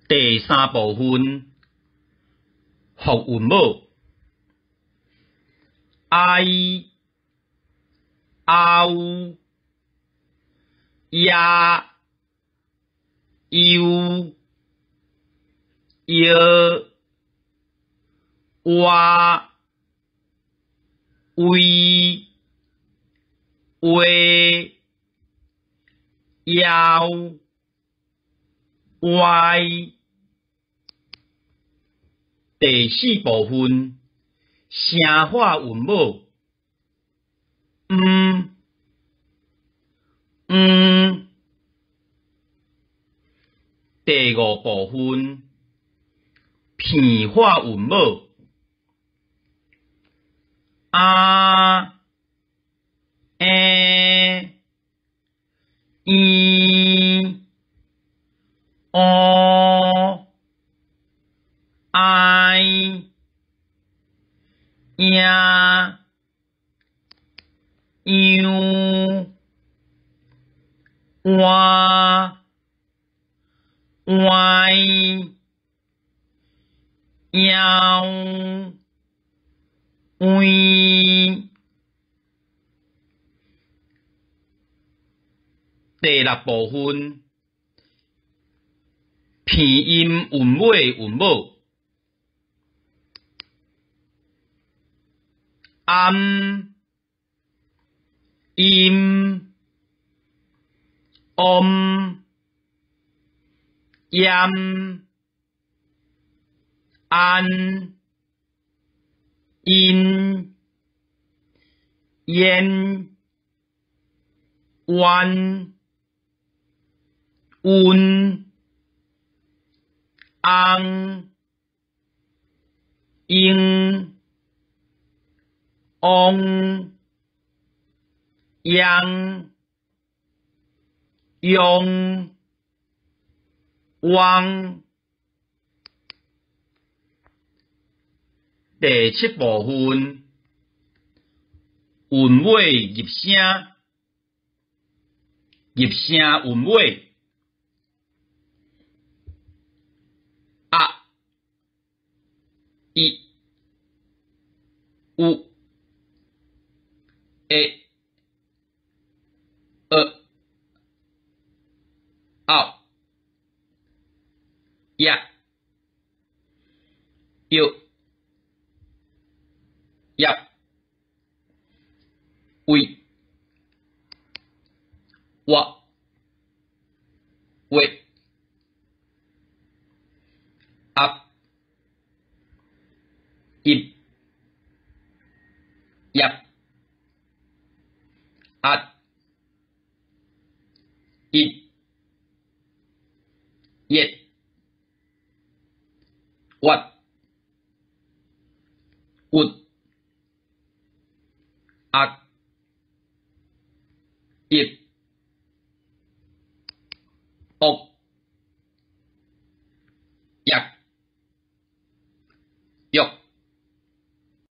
第三部分，复韵母 i、u、呀、u、药、哇、喂、喂、腰、歪。第四部分，声化韵母第五部分，片化韵母啊、哦、呀、样、哇、歪、腰、位。第六部分，片音韵尾韵母暗、阴、阴、安、阴、烟、弯、温、翁、英、翁、央、用、汪。第七部分，韵尾入声，入声韵尾啊、一、有、诶、奥、呀、有、呀、喂、哇、喂、啊、一、呀、啊、一、一、哇、有、啊、一、奥、呀、有。